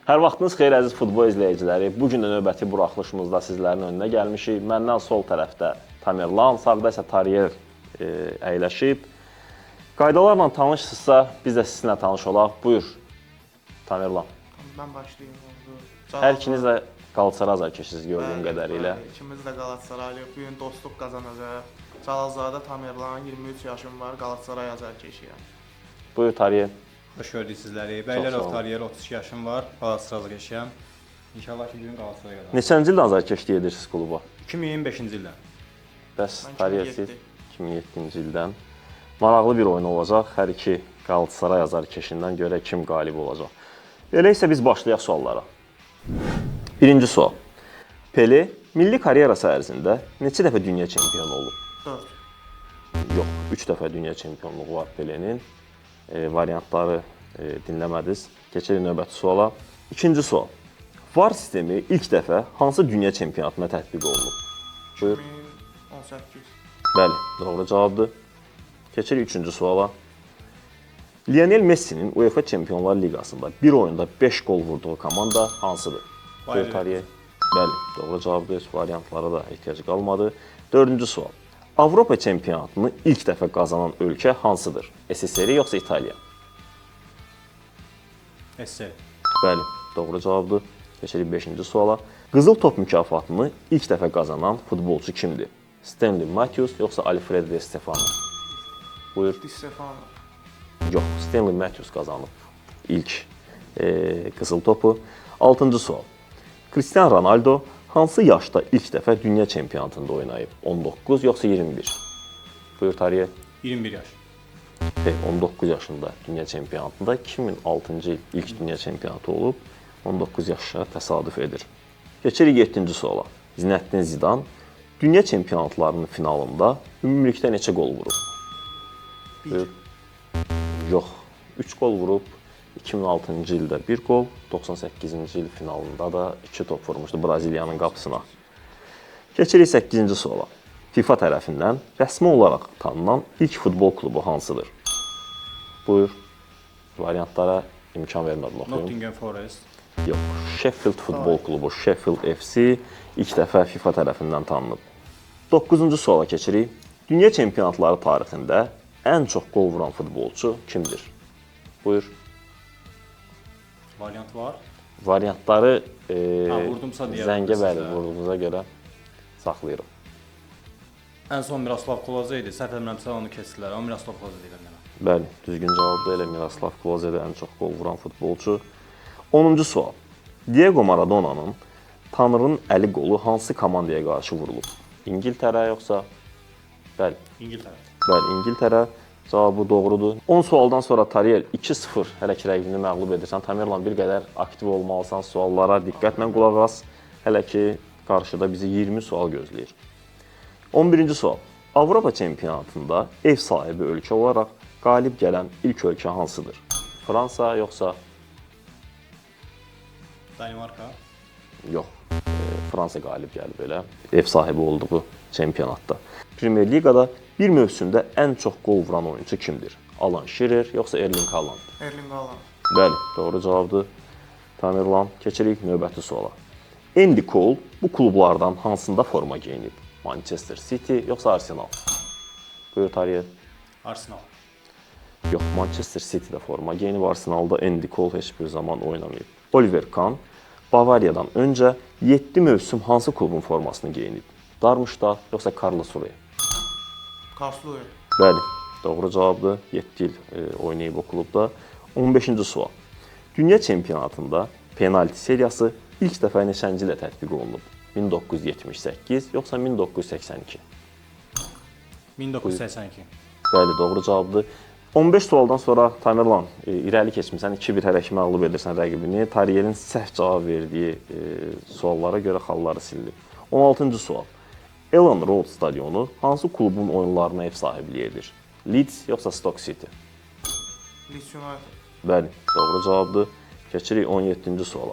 Hər vaxtınız xeyir əziz futbol izləyiciləri. Bu gün də növbəti buraxılışımızda sizlərin önünə gəlmişik. Məndən sol tərəfdə Tamerlan, sağda isə Tariyer əyləşib. Qaydalarla tanışsınızsa, biz də sizinlə tanış olaq. Buyur, Tamerlan. Mən başlayayım. Hər ikiniz də Qalatasaray azarkeşisiniz gördüyüm qədərilə. İkimiz də Qalatasaraylıyıq. Bu gün dostluq qazanacaq. Cəlazzadə Tamerlan, 23 yaşım var, Qalatasaray azarkeşiyəm. Buyur, Tariyer. Xoş gördük sizləri. Bəylərov Tariyer, 32 yaşım var, Qalatasaray azarkeşiyəm. İnşallah ki, gün Qalatasaraya qazanır. Neçənci ildə azarkeşlik edirsiniz kluba? 2025-ci ildən. Bəs Mən Tariyer siz 2007-ci ildən. Maraqlı bir oyun olacaq. Hər iki Qalatasaray azarkeşindən görə kim qalib olacaq. Elə isə biz başlayaq suallara. Birinci sual. Pele milli karyerası ərzində neçə dəfə dünya çempionu olub? 4. Yox, 3 dəfə dünya çempionluğu var Pele'nin. Variantları dinləmədiniz. Keçək növbəti suala. İkinci sual. VAR sistemi ilk dəfə hansı dünya çempionatına tətbiq olunub? Buyur. 2018. Bəli, doğru cavabdır. Keçirik üçüncü suala. Lionel Messi'nin UEFA Çempionlar Liqasında bir oyunda 5 gol vurduğu komanda hansıdır? Buyur, Tariyer. Bəli, doğru cavabdır. Variantlara da ehtiyac qalmadı. Dördüncü sual. Avropa çempionatını ilk dəfə qazanan ölkə hansıdır? SSR yoxsa İtaliya? SSR. Bəli, doğru cavabdır. Keçirik 5-ci suala. Qızıl top mükafatını ilk dəfə qazanan futbolçu kimdir? Stanley Matthews yoxsa Alfredo Di Stefano? Buyur. Di Stefano. Yox, Stanley Matthews qazanıb ilk qızıl topu. 6-cı sual. Cristiano Ronaldo hansı yaşda ilk dəfə dünya çempionatında oynayıb? 19 yoxsa 21? Buyur, Tariyer. 21 yaş. 19 yaşında dünya çempionatında 2006-cı il ilk dünya çempionatı olub. 19 yaşa təsadüf edir. Keçirik 7-ci suala. Zinəddin Zidan dünya çempionatlarının finalında ümumilikdə neçə gol vurub? Buyur. Yox, 3 gol vurub. 2006-cı ildə 1 gol, 98-ci il finalında da 2 top vurmuşdu Braziliyanın qapısına. Keçirik 8-ci suala. FIFA tərəfindən rəsmi olaraq tanınan ilk futbol klubu hansıdır? Buyur. Variantlara imkan vermədim oxuyum. Nottingham Forest. Yox, Sheffield futbol klubu, Sheffield FC ilk dəfə FIFA tərəfindən tanınıb. 9-cu suala keçirik. Dünya çempionatları tarixində ən çox gol vuran futbolçu kimdir? Buyur. Variant var. Variantları vurdumsa deyərəm zəngə sizə. bəli vurduğunuza görə saxlayırıq. Ən son Miroslav Klose idi. Səhv etmirəmsə onu keçdilər. Amma Miroslav Klose deyirəm mənə. Bəli, düzgün cavabdır. Elə Miroslav Kloze'dir ən çox gol vuran futbolçu. 10-cu sual. Diego Maradona'nın Tanrının əli qolu hansı komandaya qarşı vurulub? İngiltərə yoxsa? Bəli. İngiltərə. Bəli, İngiltərə. Cavabı doğrudur. 10 sualdan sonra Tariyer 2-0 hələ ki rəqibini məğlub edirsən. Tamerlan bir qədər aktiv olmalısan, suallara diqqətlə qulaq as. Hələ ki qarşıda bizi 20 sual gözləyir. 11-ci sual. Avropa çempionatında ev sahibi ölkə olaraq qalib gələn ilk ölkə hansıdır? Fransa yoxsa? Danimarka. Yox. Fransa qalib gəlib elə. Ev sahibi olduğu çempionatda. Premier Liqada bir mövsümdə ən çox gol vuran oyuncu kimdir? Alan Shearer yoxsa Erling Haaland? Erling Haaland. Bəli, doğru cavabdır. Tamerlan, keçirik növbəti suala. Andy Cole bu klublardan hansında forma geyinib? Manchester City yoxsa Arsenal? Buyur, Tariyer. Arsenal. Yox, Manchester City'də forma geyinib. Arsenalda Andy Cole heç bir zaman oynamayıb. Oliver Kahn Bavariyadan öncə 7 mövsüm hansı klubun formasını geyinib? Darmstadt yoxsa Karlsruhe? Karlsruhe. Bəli, doğru cavabdır. 7 il oynayıb o klubda. 15-ci sual. Dünya çempionatında penalti seriyası ilk dəfə neçənci ilə tətbiq olunub? 1978 yoxsa 1982? 1982. Bəli, doğru cavabdır. 15 sualdan sonra Tamerlan irəli keçmirsən, 2-1 hələ ki məğlub edirsən rəqibini. Tariyerin səhv cavab verdiyi suallara görə xalları silinib. 16-cı sual. Ellen Road stadionu hansı klubun oyunlarına ev sahibliyi edir? Leeds yoxsa Stoke City? Leeds United. Bəli, doğru cavabdır. Keçirik 17-ci suala.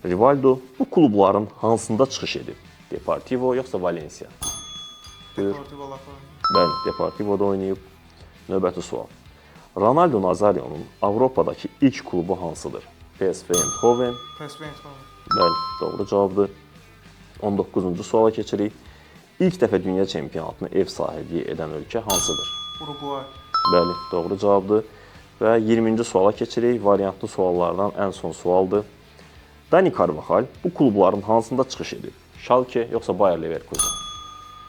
Rivaldo bu klubların hansında çıxış edib? Deportivo yoxsa Valencia? Deportivo La Coruña. Bəli, Deportivo'da oynayıb. Növbəti sual. Ronaldo Nazario'nun Avropadakı ilk klubu hansıdır? PSV Eindhoven. PSV Eindhoven. Bəli, doğru cavabdır. 19-cu suala keçirik. İlk dəfə dünya çempionatını ev sahibliyi edən ölkə hansıdır? Uruguay. Bəli, doğru cavabdır. Və 20-ci suala keçirik. Variantlı suallardan ən son sualdır. Dani Carvajal bu klubların hansında çıxış edib? Schalke yoxsa Bayer Leverkusen?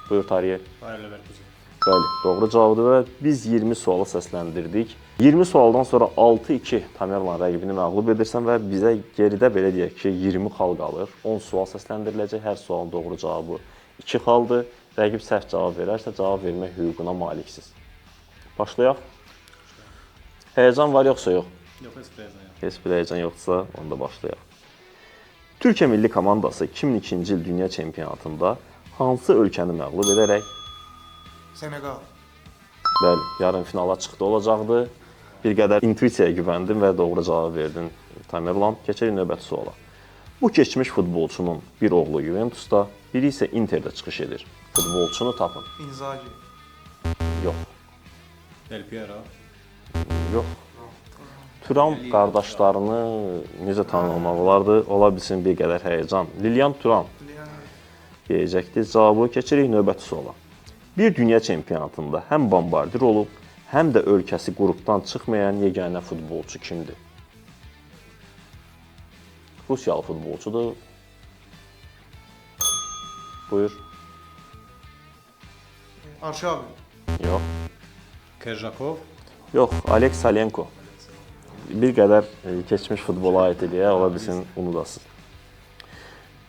Buyur Tariyer. Bayer Leverkusen. Bəli, doğru cavabdır və biz 20 suala səsləndirdik. 20 sualdan sonra 6-2 Tamerlan rəqibini məğlub edirsən və bizə geridə belə deyək ki, 20 xal qalır. 10 sual səsləndiriləcək. Hər sualın doğru cavabı 2 xaldır. Rəqib səhv cavab verərsə, cavab vermək hüququna maliksiz. Başlayaq. Həyəcan var yoxsa yox? Yox, heç bir həyəcan yox. Heç bir həyəcan yoxsa, onda başlayaq. Türkiyə milli komandası 2002-ci il dünya çempionatında hansı ölkəni məğlub edərək Senegal. bəli, yarım finala çıxdı olacaqdı. Bir qədər intuisiyaya güvəndin və doğru cavab verdin Tamerlan. Keçək növbəti suala. Bu keçmiş futbolçunun bir oğlu Juventusda, biri isə Interdə çıxış edir. Futbolçunu tapın. Inzaghi. Yox, Del Piero. yox. Turan qardaşlarını necə tanımaq olardı? Ola bilsin bir qədər həyəcan. Lilian Turan deyəcəkdir. Cavabı keçirik növbəti suala. Bir dünya çempionatında həm bombardir olub, həm də ölkəsi qrupdan çıxmayan yeganə futbolçu kimdir? Rusiyalı futbolçudur. Buyur. Arşavi. Yox. Kerzhakov. Yox, Alex Salenko. Bir qədər keçmiş futbola aid eləyə, ola bilsin unudasınız.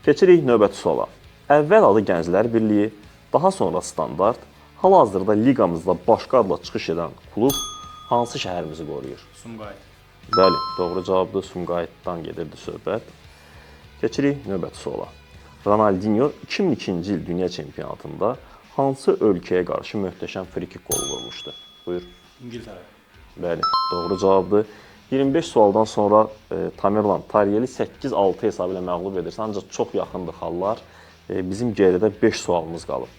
Keçirik növbəti suala. Əvvəl adı Gənclər Birliyi, daha sonra Standart, hal-hazırda liqamızda başqa adla çıxış edən klub hansı şəhərimizi qoruyur? Sumqayıt. Bəli, doğru cavabdır. Sumqayıtdan gedirdi söhbət. Keçirik növbəti suala. Ronaldinho 2002-ci il dünya çempionatında hansı ölkəyə qarşı möhtəşəm frikik qolu vurmuşdu? Buyur. İngiltərə. Bəli, doğru cavabdır. 25 sualdan sonra Tamerlan Tariyeli 8-6 hesabı ilə məğlub edirsə, ancaq çox yaxındır xallar. Bizim geridə 5 sualımız qalıb.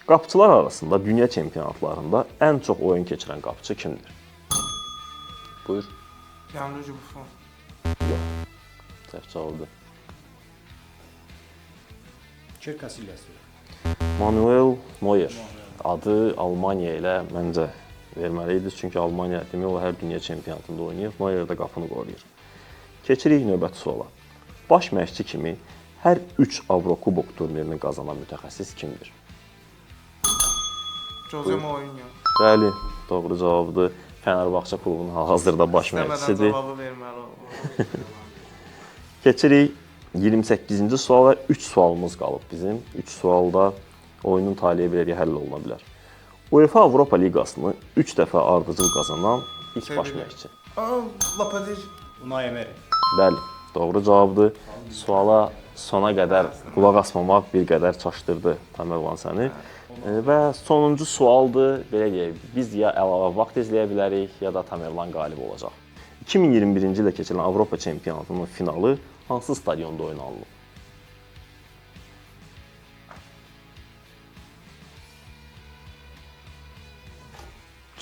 Qapıçılar arasında dünya çempionatlarında ən çox oyun keçirən qapıçı kimdir? Buyur. Gianluigi Buffon. Yox. Səhv cavabdır. Iker Casillas. Manuel Neuer. Adı Almaniya ilə məncə verməli idi. Çünki Almaniya demək olar hər dünya çempionatında oynayır. Neuer də qapını qoruyur. Keçirik növbəti suala. Baş məşqçi kimi hər 3 Avrokubok turnirini qazanan mütəxəssis kimdir? Jose Mourinho. Bəli, doğru cavabdır. Fenerbahçe klubunun hal-hazırda baş İstəmədən məşqçisidir. cavabı verməli oldu. Keçirik 28-ci suala. 3 sualımız qalıb bizim. 3 sualda oyunun taliyi belə həll oluna bilər. UEFA Avropa Liqasını 3 dəfə ardıcıl qazanan ilk baş Sevilla. məşqçi. Lopetegui. Unai Emery. Bəli, doğru cavabdır. Suala sona qədər qulaq asmamaq bir qədər çaşdırdı Tamerlan səni. Və sonuncu sualdır. Belə deyək, biz ya əlavə vaxt izləyə bilərik, ya da Tamerlan qalib olacaq. 2021-ci ildə keçirilən Avropa çempionatının finalı hansı stadionda oynanılıb?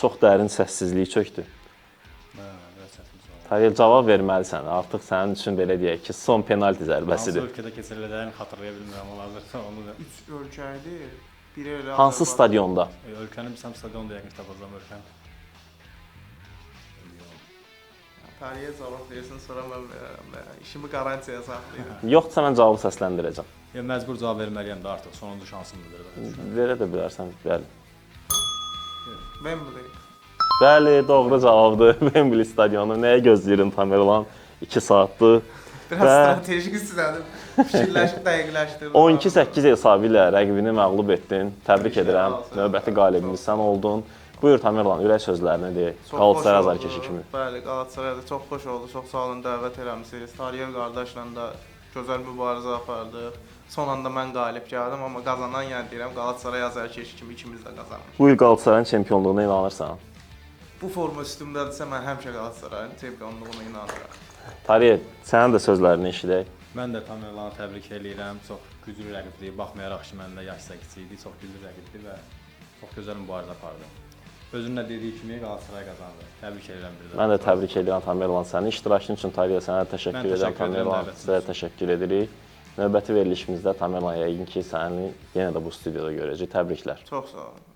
Çox dərin səssizlik çökdü. Biraz çətin sual. Tariyel cavab verməlisən. Artıq sənin üçün belə deyək ki, son penalti Hansı zərbəsidir. ölkədə keçiriləcəyini xatırlaya bilmirəm hal-hazırda. Onu da 3 ölkə idi. Biri elə Hansı Azərbaycan. stadionda? ölkənin bilsəm stadionda yəqin tapacağam ölkəni. Tariyə cavab versin, sonra mən verərəm. İşimi qarantiyaya saxlayıram. Yoxsa mən cavabı səsləndirəcəm. Ya məcbur cavab verməliyəm də artıq sonuncu şansımdır belə. Verə də bilərsən, bəli. Wembley. Bəli, doğru cavabdır. Wembley stadionu. Nəyə gözləyirin Tamerlan? 2 saatdır. Biraz Və- strateji istədim. Fikirləşib dəqiqləşdirdim. 12-8 hesabı ilə rəqibini məğlub etdin. Təbrik edirəm. olsun. Növbəti qalibimiz sən oldun. Buyur Tamerlan, ürək sözlərini de. Çox Qalatasaray xoş oldu. azarkeşi kimi. Bəli, Qalatasarayda çox xoş oldu. Çox sağ olun dəvət eləmisiniz. Tariyer qardaşla da gözəl mübarizə apardıq. Son anda mən qalib gəldim, amma qazanan yəni deyirəm Qalatasaray azarkeşi kimi ikimiz də qazanmışıq. Bu il Qalatasarayın çempionluğuna inanırsan? Bu forma üstümdədirsə mən həmişə Qalatasarayın çempionluğuna inanıram. Tarih, sənin də sözlərini eşidək. Mən də Tamerlanı təbrik eləyirəm. Çox güclü rəqibdir. Baxmayaraq ki, məndə yaş 8 idi, çox güclü rəqibdir və çox gözəl mübarizə apardı. özünün də dediyi kimi Qalatasaray qazandı. Təbrik edirəm bir daha. Mən də təbrik edirəm Tamerlan səni. İştirakın üçün Taliyə sənə təşəkkür Mən edirəm təşəkkür edirəm Tamerlan. dəvətiniz Sizə üçün. təşəkkür edirik. Növbəti verilişimizdə Tamerlan yəqin ki, səni yenə də bu studiyada görəcəyik. Təbriklər. Çox sağ olun.